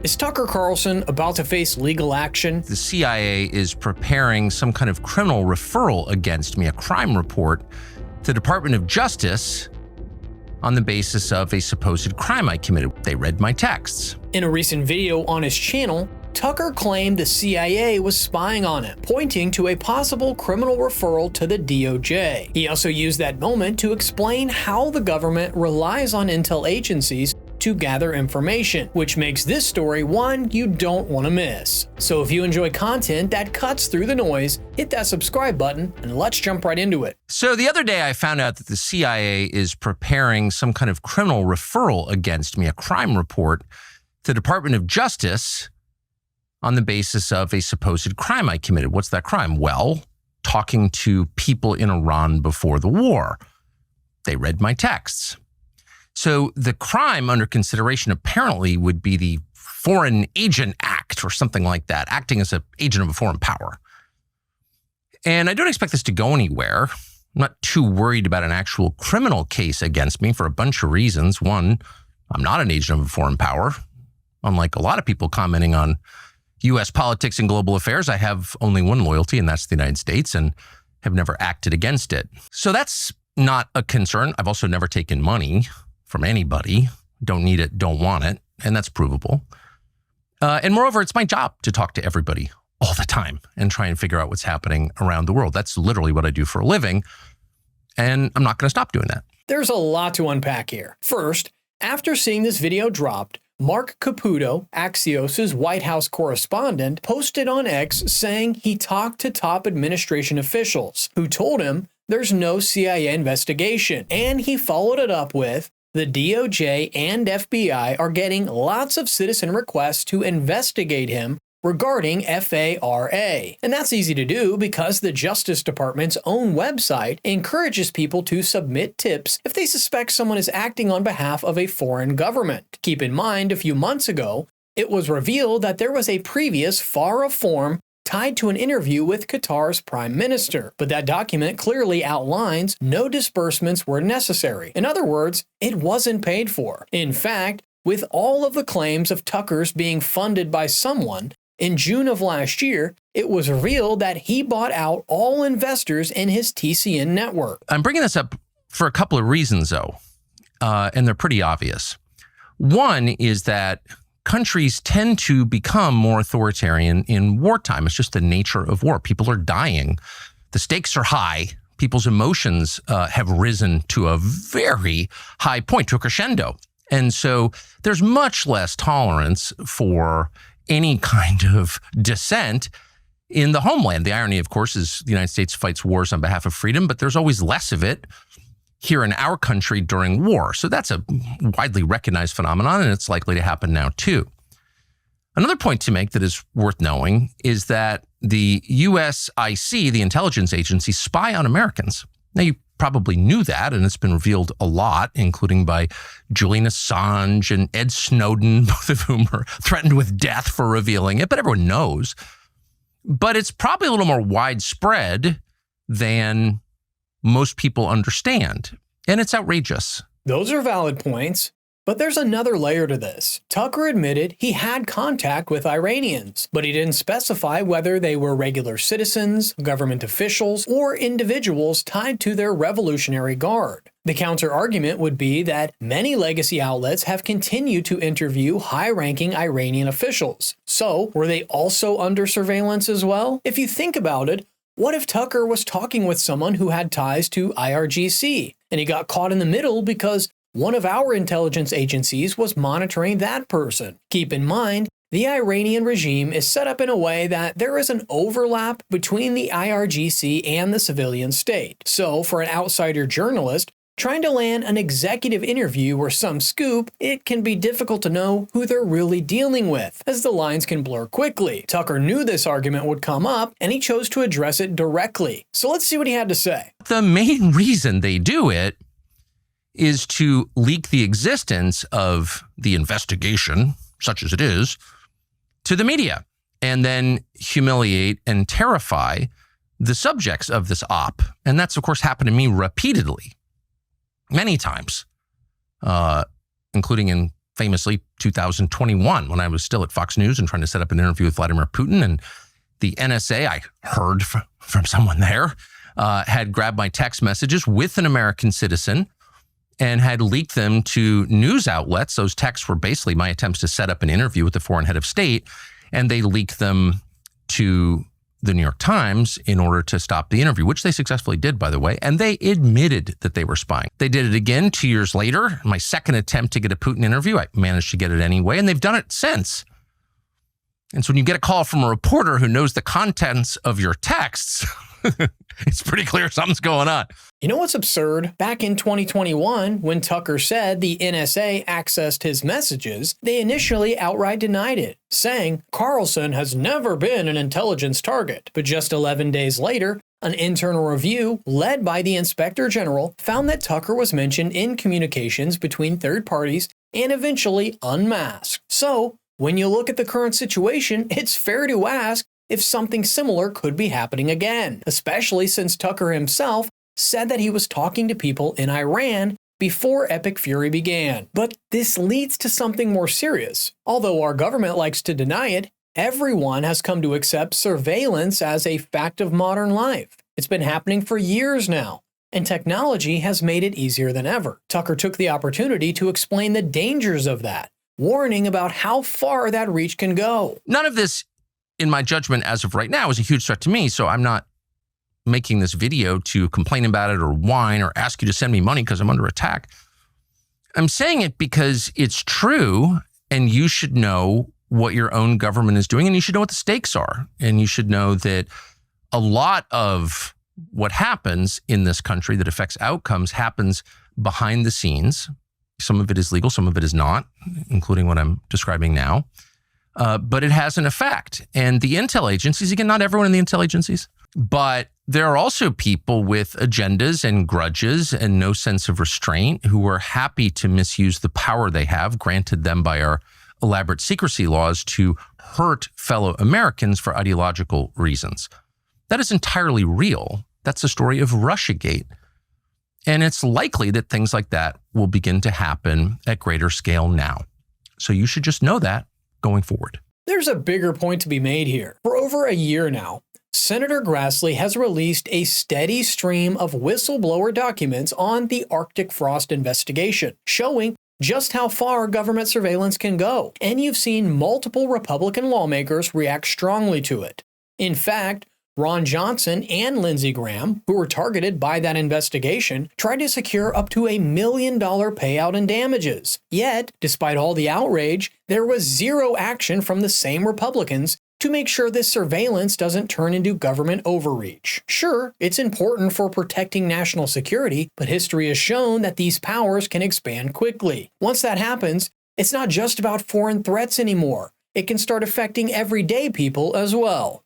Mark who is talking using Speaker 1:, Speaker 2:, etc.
Speaker 1: Is Tucker Carlson about to face legal action?
Speaker 2: The CIA is preparing some kind of criminal referral against me, a crime report, to the Department of Justice on the basis of a supposed crime I committed. They read my texts.
Speaker 1: In a recent video on his channel, Tucker claimed the CIA was spying on him, pointing to a possible criminal referral to the DOJ. He also used that moment to explain how the government relies on intel agencies to gather information, which makes this story one you don't want to miss. So if you enjoy content that cuts through the noise, hit that subscribe button and let's jump right into it.
Speaker 2: So the other day I found out that the CIA is preparing some kind of criminal referral against me, a crime report, to the Department of Justice on the basis of a supposed crime I committed. What's that crime? Well, talking to people in Iran before the war. They read my texts. So the crime under consideration apparently would be the Foreign Agent Act or something like that, acting as an agent of a foreign power. And I don't expect this to go anywhere. I'm not too worried about an actual criminal case against me for a bunch of reasons. One, I'm not an agent of a foreign power. Unlike a lot of people commenting on U.S. politics and global affairs, I have only one loyalty, and that's the United States, and have never acted against it. So that's not a concern. I've also never taken money from anybody. Don't need it, don't want it, and that's provable. And moreover, it's my job to talk to everybody all the time and try and figure out what's happening around the world. That's literally what I do for a living, and I'm not going to stop doing that.
Speaker 1: There's a lot to unpack here. First, after seeing this video dropped, Mark Caputo, Axios' White House correspondent, posted on X saying he talked to top administration officials who told him there's no CIA investigation, and he followed it up with, the DOJ and FBI are getting lots of citizen requests to investigate him regarding FARA. And that's easy to do because the Justice Department's own website encourages people to submit tips if they suspect someone is acting on behalf of a foreign government. Keep in mind, a few months ago, it was revealed that there was a previous FARA form tied to an interview with Qatar's prime minister, but that document clearly outlines no disbursements were necessary. In other words, it wasn't paid for. In fact, with all of the claims of Tucker's being funded by someone, in June of last year, it was revealed that he bought out all investors in his TCN network.
Speaker 2: I'm bringing this up for a couple of reasons, though, and they're pretty obvious. One is that countries tend to become more authoritarian in wartime. It's just the nature of war. People are dying. The stakes are high. People's emotions have risen to a very high point, to a crescendo. And so there's much less tolerance for any kind of dissent in the homeland. The irony, of course, is the United States fights wars on behalf of freedom, but there's always less of it here in our country during war. So that's a widely recognized phenomenon, and it's likely to happen now too. Another point to make that is worth knowing is that the USIC, the intelligence agency, spy on Americans. Now, you probably knew that, and it's been revealed a lot, including by Julian Assange and Ed Snowden, both of whom are threatened with death for revealing it, but everyone knows. But it's probably a little more widespread than most people understand, and it's outrageous.
Speaker 1: Those are valid points, but there's another layer to this. Tucker admitted he had contact with Iranians, but he didn't specify whether they were regular citizens, government officials, or individuals tied to their Revolutionary Guard. The counter-argument would be that many legacy outlets have continued to interview high-ranking Iranian officials. So, were they also under surveillance as well? If you think about it, what if Tucker was talking with someone who had ties to IRGC, and he got caught in the middle because one of our intelligence agencies was monitoring that person? Keep in mind, the Iranian regime is set up in a way that there is an overlap between the IRGC and the civilian state. So, for an outsider journalist trying to land an executive interview or some scoop, it can be difficult to know who they're really dealing with, as the lines can blur quickly. Tucker knew this argument would come up, and he chose to address it directly. So let's see what he had to say.
Speaker 2: The main reason they do it is to leak the existence of the investigation, such as it is, to the media, and then humiliate and terrify the subjects of this op. And that's, of course, happened to me repeatedly. Many times, including in famously 2021, when I was still at Fox News and trying to set up an interview with Vladimir Putin. And the NSA, I heard from someone there, had grabbed my text messages with an American citizen and had leaked them to news outlets. Those texts were basically my attempts to set up an interview with the foreign head of state, and they leaked them to the New York Times in order to stop the interview, which they successfully did, by the way, and they admitted that they were spying. They did it again 2 years later. My second attempt to get a Putin interview, I managed to get it anyway, and they've done it since. And so when you get a call from a reporter who knows the contents of your texts, it's pretty clear something's going on.
Speaker 1: You know what's absurd? Back in 2021, when Tucker said the NSA accessed his messages, they initially outright denied it, saying Carlson has never been an intelligence target. But just 11 days later, an internal review led by the Inspector General found that Tucker was mentioned in communications between third parties and eventually unmasked. So, when you look at the current situation, it's fair to ask if something similar could be happening again, especially since Tucker himself said that he was talking to people in Iran before Epic Fury began. But this leads to something more serious. Although our government likes to deny it, everyone has come to accept surveillance as a fact of modern life. It's been happening for years now, and technology has made it easier than ever. Tucker took the opportunity to explain the dangers of that, warning about how far that reach can go.
Speaker 2: None of this, in my judgment as of right now, is a huge threat to me, so I'm not making this video to complain about it or whine or ask you to send me money because I'm under attack. I'm saying it because it's true, and you should know what your own government is doing, and you should know what the stakes are. And you should know that a lot of what happens in this country that affects outcomes happens behind the scenes. Some of it is legal, some of it is not, including what I'm describing now. But it has an effect. And the intel agencies, again, not everyone in the intel agencies, but there are also people with agendas and grudges and no sense of restraint who are happy to misuse the power they have, granted them by our elaborate secrecy laws, to hurt fellow Americans for ideological reasons. That is entirely real. That's the story of Russiagate. And it's likely that things like that will begin to happen at greater scale now. So you should just know that going forward.
Speaker 1: There's a bigger point to be made here. For over a year now, Senator Grassley has released a steady stream of whistleblower documents on the Arctic frost investigation, showing just how far government surveillance can go. And you've seen multiple Republican lawmakers react strongly to it. In fact, Ron Johnson and Lindsey Graham, who were targeted by that investigation, tried to secure up to $1 million payout in damages. Yet, despite all the outrage, there was zero action from the same Republicans to make sure this surveillance doesn't turn into government overreach. Sure, it's important for protecting national security, but history has shown that these powers can expand quickly. Once that happens, it's not just about foreign threats anymore. It can start affecting everyday people as well.